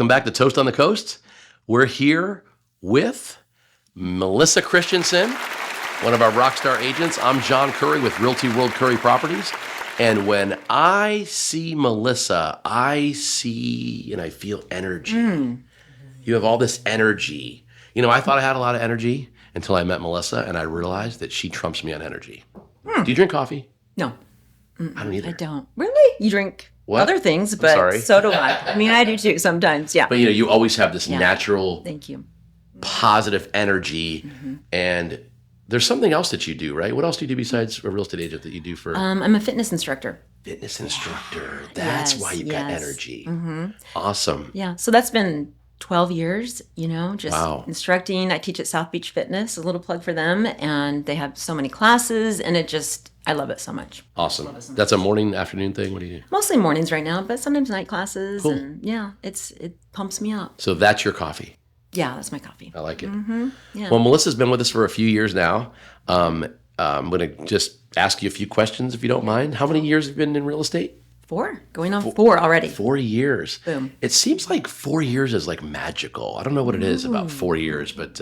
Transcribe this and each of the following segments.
Welcome back to Toast on the Coast. We're here with Melissa Christensen, one of our rockstar agents. I'm John Curry with Realty World Curry Properties. And when I see Melissa, I see and I feel energy. You have all this energy. You know, I thought I had a lot of energy until I met Melissa, and I realized that she trumps me on energy. Do you drink coffee? No. I don't either. I don't. Really? You drink other things, but so do I. I mean, I do too sometimes, yeah. But, you know, you always have this natural, thank you, positive energy. And there's something else that you do, right? What else do you do besides a real estate agent that you do for? I'm a fitness instructor. Fitness instructor. That's why you've got energy. Awesome. Yeah. So that's been 12 years, you know, just instructing. I teach at South Beach Fitness, a little plug for them. And they have so many classes, and I love it so much. Awesome. That's a morning, afternoon thing? What do you do? Mostly mornings right now, but sometimes night classes. Cool. And yeah, it pumps me up. So that's your coffee? Yeah, that's my coffee. I like it. Yeah. Well, Melissa's been with us for a few years now. I'm going to just ask you a few questions, if you don't mind. How many years have you been in real estate? 4. Going on 4 already. 4 years. Boom. It seems like 4 years is like magical. I don't know what it is about 4 years, but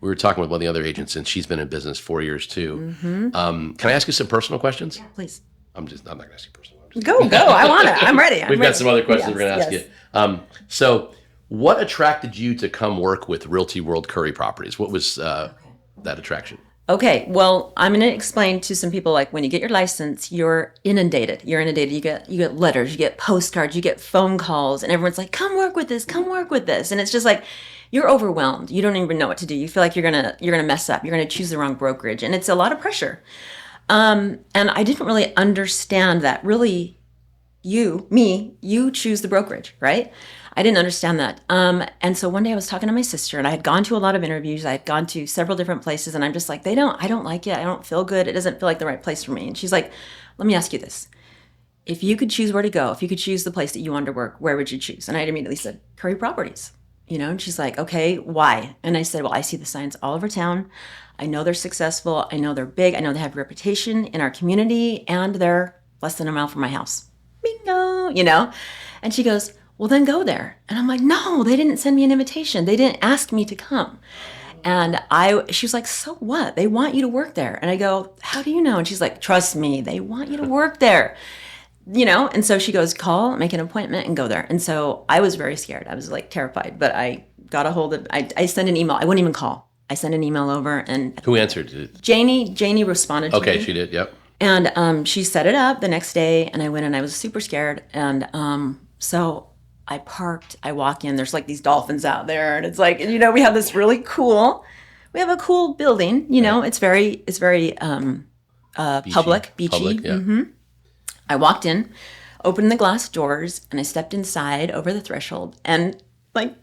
we were talking with one of the other agents, and she's been in business 4 years too. Can I ask you some personal questions? Yeah, please. I'm not going to ask you personal. Go. I want it. I'm ready. We've got some other questions we're going to ask you. So what attracted you to come work with Realty World Curry Properties? What was that attraction? Okay, well, I'm going to explain to some people, like, when you get your license, you're inundated. You get letters, you get postcards, you get phone calls, and everyone's like, come work with this. And it's just like, you're overwhelmed. You don't even know what to do. You feel like you're gonna mess up. You're gonna choose the wrong brokerage, and it's a lot of pressure. And I didn't really understand that. Really, you choose the brokerage, right? I didn't understand that. And so one day I was talking to my sister, and I had gone to a lot of interviews. I had gone to several different places, and I'm just like, I don't like it. I don't feel good. It doesn't feel like the right place for me. And she's like, let me ask you this. If you could choose where to go, if you could choose the place that you wanted to work, where would you choose? And I immediately said, Curry Properties. You know, and she's like, okay, why? And I said, well, I see the signs all over town. I know they're successful. I know they're big. I know they have a reputation in our community, and they're less than a mile from my house. Bingo, you know? And she goes, well, then go there. And I'm like, no, they didn't send me an invitation. They didn't ask me to come. And she was like, so what? They want you to work there. And I go, how do you know? And she's like, trust me, they want you to work there. You know? And so she goes, call, make an appointment, and go there. And so I was very scared. I was like terrified, but I got a hold of, I sent an email. I wouldn't even call. I sent an email over, and who answered? Janie responded to me. Okay, she did, yep. And she set it up the next day, and I went, and I was super scared. And so I parked, I walk in, there's like these dolphins out there, and it's like, you know, we have a cool building, you know, it's very beachy. Public, beachy. Yeah. I walked in, opened the glass doors, and I stepped inside over the threshold, and like,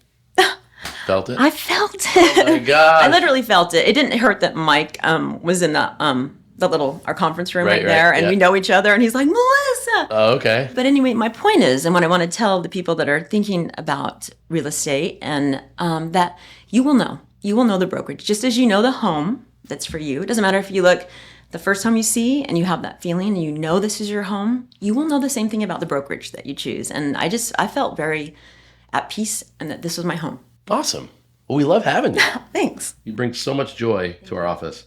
felt it? I felt it. Oh my God. I literally felt it. It didn't hurt that Mike was in our conference room right there, and we know each other, and he's like, Melissa. Oh, okay. But anyway, my point is, and what I want to tell the people that are thinking about real estate, and that you will know the brokerage, just as you know the home that's for you. It doesn't matter if you look the first home you see and you have that feeling and you know this is your home, you will know the same thing about the brokerage that you choose. And I felt very at peace, and that this was my home. Awesome. Well, we love having you. Thanks. You bring so much joy to our office.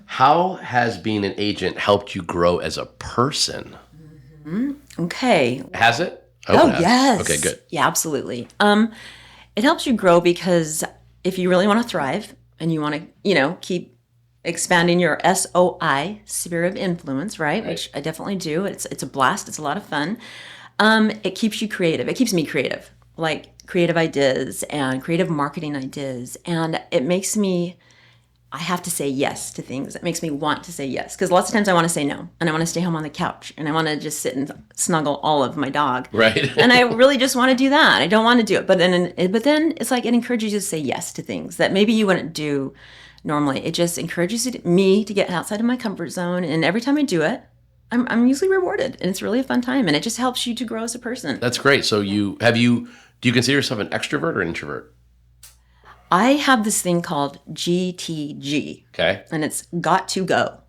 How has being an agent helped you grow as a person? Okay. Has it? Oh, yes. Okay, good. Yeah, absolutely. It helps you grow because if you really want to thrive and you want to, you know, keep expanding your SOI, sphere of influence, right? Which I definitely do. It's a blast. It's a lot of fun. It keeps you creative. It keeps me creative, like creative ideas and creative marketing ideas. And it makes me, I have to say yes to things. It makes me want to say yes. Because lots of times I want to say no. And I want to stay home on the couch. And I want to just sit and snuggle all of my dog. Right. And I really just want to do that. I don't want to do it. But then it's like it encourages you to say yes to things that maybe you wouldn't do normally. It just encourages me to get outside of my comfort zone. And every time I do it, I'm usually rewarded. And it's really a fun time. And it just helps you to grow as a person. That's great. So do you consider yourself an extrovert or introvert? I have this thing called GTG. Okay. And it's got to go.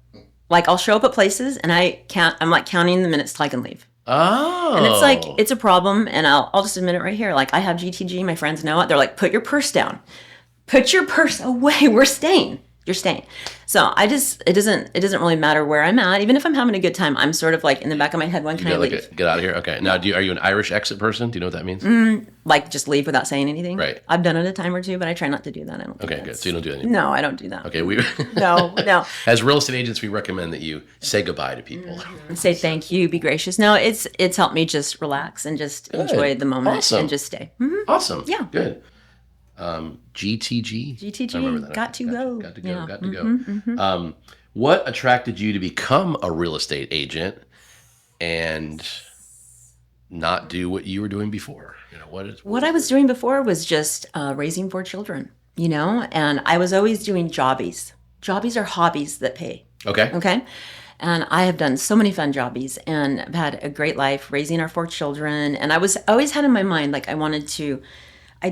Like I'll show up at places and I'm like counting the minutes till I can leave. Oh. And it's like, it's a problem. And I'll just admit it right here. Like, I have GTG, my friends know it. They're like, put your purse down. Put your purse away. We're staying. You're staying. So it doesn't really matter where I'm at. Even if I'm having a good time, I'm sort of like in the back of my head, when can I leave? Get out of here. Okay. Now, are you an Irish exit person? Do you know what that means? Like, just leave without saying anything? Right. I've done it a time or two, but I try not to do that. I don't think Okay, good. So you don't do that anymore. No, I don't do that. Okay, No. As real estate agents, we recommend that you say goodbye to people. Say thank you, be gracious. No, it's helped me just relax and just enjoy the moment and just stay. Awesome. Yeah. Good. GTG. GTG, I remember that. got to go. Got to go. Yeah. Got to go. What attracted you to become a real estate agent and not do what you were doing before? What I was doing before was just raising 4 children, and I was always doing jobbies. Jobbies are hobbies that pay. Okay. Okay. And I have done so many fun jobbies, and I've had a great life raising our 4 children. And I always had in my mind, like, I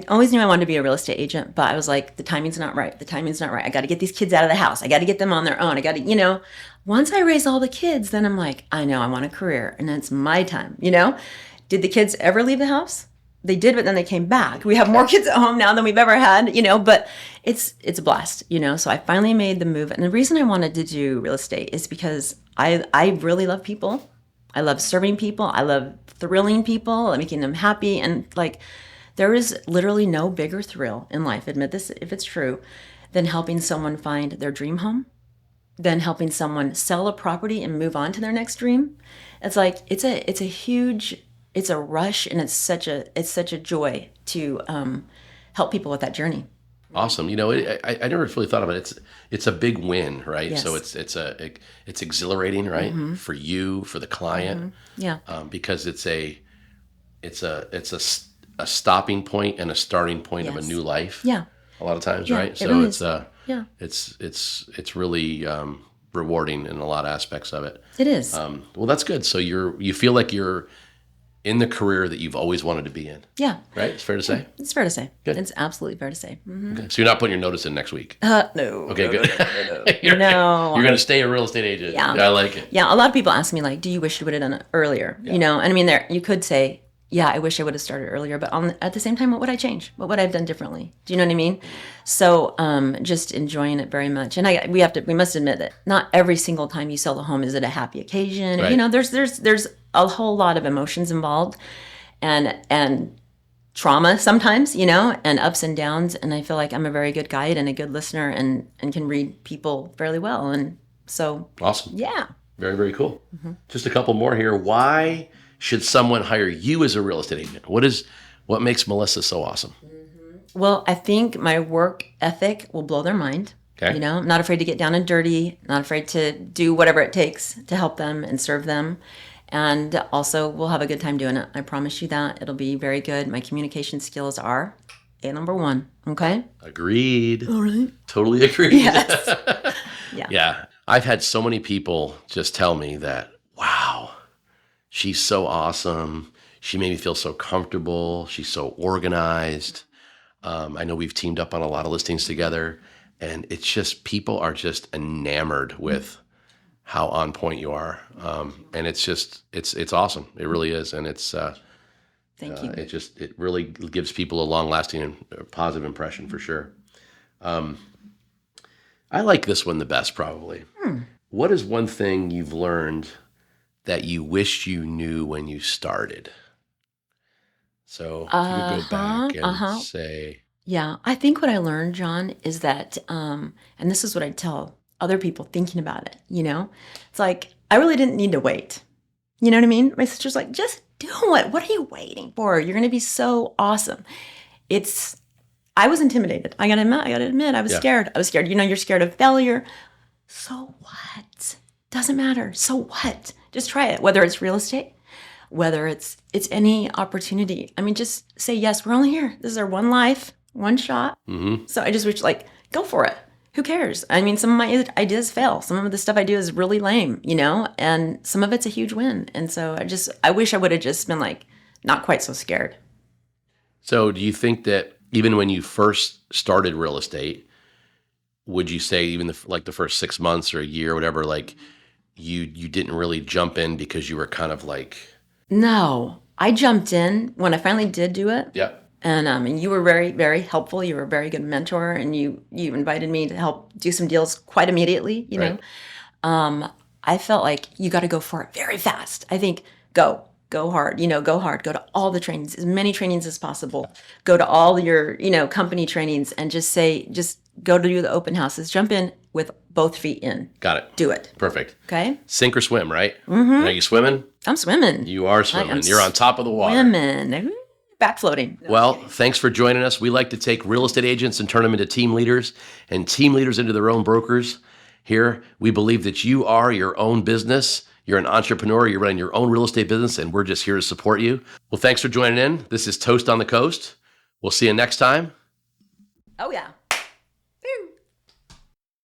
always knew I wanted to be a real estate agent, but I was like, the timing's not right. I got to get these kids out of the house. I got to get them on their own. I got to, once I raise all the kids, then I'm like, I know I want a career, and it's my time, Did the kids ever leave the house? They did, but then they came back. We have more kids at home now than we've ever had, but it's a blast, So I finally made the move. And the reason I wanted to do real estate is because I really love people. I love serving people. I love thrilling people, making them happy. And like, there is literally no bigger thrill in life, admit this if it's true, than helping someone find their dream home, than helping someone sell a property and move on to their next dream. It's like, it's a rush, and it's such a joy to help people with that journey. Awesome. I never really thought about it. It's a big win, right? Yes. So it's exhilarating, right? For you, for the client. Yeah. Because it's a stopping point and a starting point of a new life. Yeah. A lot of times, Yeah, right? it So really it's really rewarding in a lot of aspects of it. It is. Well, that's good. So you feel like you're in the career that you've always wanted to be in. Yeah. Right? It's fair to say? It's fair to say. Good. It's absolutely fair to say. Mm-hmm. Okay. So you're not putting your notice in next week? No. Okay, good. No. You're going to stay a real estate agent. Yeah. I like it. Yeah. A lot of people ask me, like, do you wish you would have done it earlier? Yeah. And I mean, you could say, yeah, I wish I would have started earlier, but at the same time, what would I change? What would I have done differently? Do you know what I mean? So just enjoying it very much. And we must admit that not every single time you sell a home is it a happy occasion. Right. There's a whole lot of emotions involved and trauma sometimes, and ups and downs. And I feel like I'm a very good guide and a good listener and can read people fairly well. And so. Awesome. Yeah. Very, very cool. Mm-hmm. Just a couple more here. Why should someone hire you as a real estate agent? What makes Melissa so awesome? Mm-hmm. Well, I think my work ethic will blow their mind. Okay. I'm not afraid to get down and dirty, not afraid to do whatever it takes to help them and serve them. And also, we'll have a good time doing it. I promise you that. It'll be very good. My communication skills are number 1. Okay? Agreed. All right. Totally agreed. Yes. Yeah. Yeah. I've had so many people just tell me that, wow, she's so awesome. She made me feel so comfortable. She's so organized. I know we've teamed up on a lot of listings together, and it's just, people are just enamored with how on point you are. And it's just, it's awesome. It really is. And it's, Thank you. It really gives people a long lasting and positive impression for sure. I like this one the best, probably. What is one thing you've learned that you wished you knew when you started? So if you could go back and say... Yeah, I think what I learned, John, is that, and this is what I tell other people thinking about it, It's like, I really didn't need to wait. You know what I mean? My sister's like, just do it. What are you waiting for? You're going to be so awesome. I was intimidated. I gotta admit, I was scared. I was scared. You're scared of failure. So what? Doesn't matter. So what? Just try it. Whether it's real estate, whether it's any opportunity. I mean, just say yes. We're only here. This is our one life, one shot. Mm-hmm. So I just wish, go for it. Who cares? I mean, some of my ideas fail. Some of the stuff I do is really lame, and some of it's a huge win. And so I wish I would have just been not quite so scared. So do you think that even when you first started real estate, would you say even the first 6 months or a year or whatever, you didn't really jump in because you were kind of No, I jumped in when I finally did do it. Yep. And you were very, very helpful. You were a very good mentor, and you invited me to help do some deals quite immediately. Right. I felt like you got to go for it very fast. I think go hard. Go hard. Go to all the trainings, as many trainings as possible. Go to all your company trainings, and just go to do the open houses. Jump in with both feet in. Got it. Do it. Perfect. Okay. Sink or swim, right? Mm-hmm. Are you swimming? I'm swimming. You are swimming. You're on top of the water. Swimming. Back floating. Well, thanks for joining us. We like to take real estate agents and turn them into team leaders, and team leaders into their own brokers. Here, we believe that you are your own business. You're an entrepreneur. You're running your own real estate business, and we're just here to support you. Well, thanks for joining in. This is Toast on the Coast. We'll see you next time. Oh, yeah.